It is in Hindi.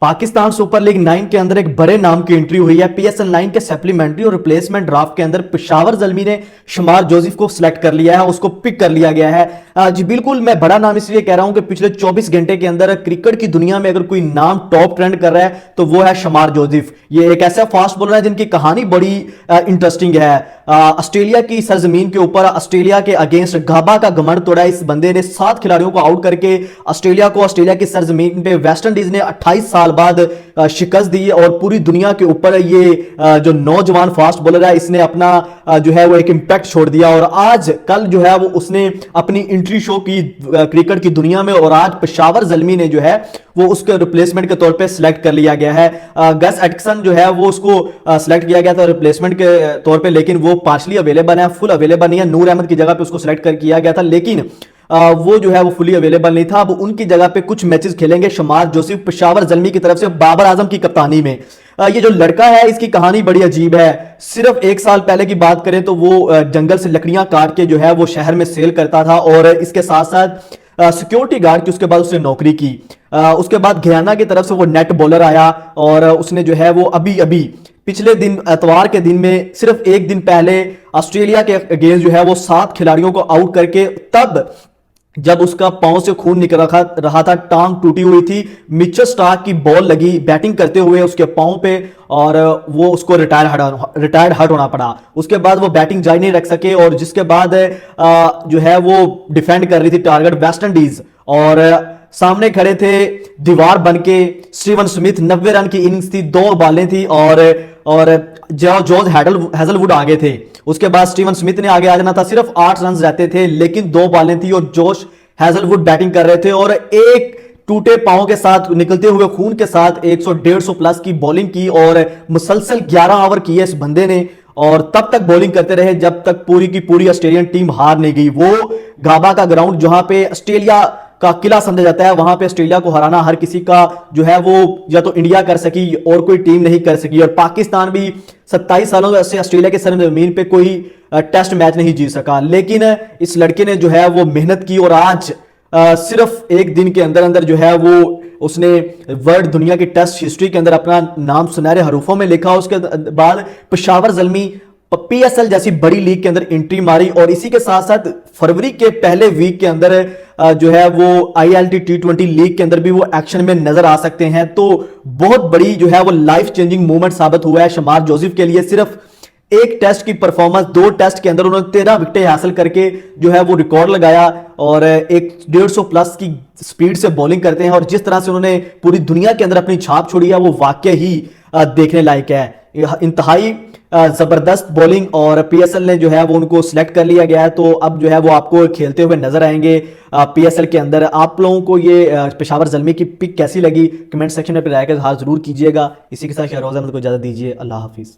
पाकिस्तान सुपर लीग 9 के अंदर एक बड़े नाम की एंट्री हुई है। पीएसएल 9 के सप्लीमेंट्री और रिप्लेसमेंट ड्राफ्ट के अंदर पेशावर जल्मी ने शमार जोसेफ को सिलेक्ट कर लिया है, उसको पिक कर लिया गया है। जी बिल्कुल, मैं बड़ा नाम इसलिए कह रहा हूं कि पिछले 24 घंटे के अंदर क्रिकेट की दुनिया में अगर कोई नाम टॉप ट्रेंड कर रहा है तो वो है शमार जोसेफ। ये एक ऐसा फास्ट बॉलर है जिनकी कहानी बड़ी इंटरेस्टिंग है। ऑस्ट्रेलिया की सरजमीन के ऊपर ऑस्ट्रेलिया के अगेंस्ट गाबा का घमंड तोड़ा इस बंदे ने। 7 खिलाड़ियों को आउट करके ऑस्ट्रेलिया की सरजमीन पे वेस्ट इंडीज ने 28 साल बाद शिकस्त दी और पूरी दुनिया के ऊपर ये जो नौजवान फास्ट बॉलर है इसने अपना जो है वो एक इंपैक्ट छोड़ दिया। और आज कल जो है वो उसने अपनी एंट्री शो की क्रिकेट की दुनिया में, और आज पेशावर जल्मी ने जो है वो उसके रिप्लेसमेंट के तौर पे सिलेक्ट कर लिया गया है। गस एटकिंसन जो है वो उसको सिलेक्ट किया गया था रिप्लेसमेंट के तौर पे, लेकिन वो पार्शली अवेलेबल है, फुल अवेलेबल नहीं है। नूर अहमद की जगह पे उसको सिलेक्ट कर किया गया था, लेकिन वो जो है वो फुली अवेलेबल नहीं था। अब उनकी जगह पे कुछ मैचेस खेलेंगे शमार जोसेफ पेशावर जल्मी की तरफ से बाबर आजम की कप्तानी में। ये जो लड़का है इसकी कहानी बड़ी अजीब है। सिर्फ 1 साल पहले की बात करें तो वो जंगल से लकड़ियां काट के जो है वो शहर में सेल करता था, और इसके साथ साथ सिक्योरिटी गार्ड की उसके बाद उसने नौकरी की। उसके बाद घराना की तरफ से वो नेट बॉलर आया, और उसने जो है वो अभी पिछले दिन एतवार के दिन में सिर्फ 1 दिन पहले ऑस्ट्रेलिया के अगेंस्ट जो है वो 7 खिलाड़ियों को आउट करके, तब जब उसका पांव से खून निकल रहा था, टांग टूटी हुई थी, मिचेल स्टार्क की बॉल लगी बैटिंग करते हुए उसके पांव पे, और वो उसको रिटायर्ड हट होना पड़ा। उसके बाद वो बैटिंग जारी नहीं रख सके, और जिसके बाद जो है वो डिफेंड कर रही थी टारगेट वेस्ट इंडीज, और सामने खड़े थे दीवार बनके स्टीवन स्मिथ। 90 रन की इनिंग्स थी, 2 बॉलें थी, और जॉर्ज हैजलवुड आगे थे। उसके बाद स्टीवन स्मिथ ने आगे आ जाना था, सिर्फ 8 रन रहते थे, लेकिन 2 बॉलें थी और जॉर्ज हैजलवुड बैटिंग कर रहे थे, और एक टूटे पांव के साथ निकलते हुए खून के साथ 150 प्लस की बॉलिंग की, और मुसलसल 11 ओवर किए इस बंदे ने, और तब तक बॉलिंग करते रहे जब तक पूरी की पूरी ऑस्ट्रेलियन टीम हार नहीं गई। वो गाबा का ग्राउंड जहां पे ऑस्ट्रेलिया का किला समझा जाता है, वहां पे ऑस्ट्रेलिया को हराना हर किसी का जो है वो या तो इंडिया कर सकी और कोई टीम नहीं कर सकी। और पाकिस्तान भी 27 सालों से ऑस्ट्रेलिया के सरजमीन पे कोई टेस्ट मैच नहीं जीत सका, लेकिन इस लड़के ने जो है वो मेहनत की, और आज सिर्फ 1 दिन के अंदर अंदर जो है वो उसने वर्ल्ड दुनिया की टेस्ट हिस्ट्री के अंदर अपना नाम सुनहरे हरूफों में लिखा। उसके बाद पेशावर जल्मी पीएसएल जैसी बड़ी लीग के अंदर एंट्री मारी, और इसी के साथ साथ फरवरी के पहले वीक के अंदर जो है वो आईएलटी T20 लीग के अंदर भी वो एक्शन में नजर आ सकते हैं। तो बहुत बड़ी जो है वो लाइफ चेंजिंग मूवमेंट साबित हुआ है शमार जोसेफ के लिए। सिर्फ 1 टेस्ट की परफॉर्मेंस, 2 टेस्ट के अंदर उन्होंने 13 विकेटें हासिल करके जो है वो रिकॉर्ड लगाया, और एक 150 प्लस की स्पीड से बॉलिंग करते हैं, और जिस तरह से उन्होंने पूरी दुनिया के अंदर अपनी छाप छोड़ी है वो वाकई ही देखने लायक है। इंतहाई जबरदस्त बॉलिंग, और पीएसएल ने जो है वो उनको सिलेक्ट कर लिया गया है। तो अब जो है वो आपको खेलते हुए नजर आएंगे पीएसएल के अंदर। आप लोगों को ये पेशावर जल्मी की पिक कैसी लगी, कमेंट सेक्शन में अपनी राय का इजहार जरूर कीजिएगा। इसी के साथ शहरोज अहमद को इजाजत दीजिए। अल्लाह हाफिज।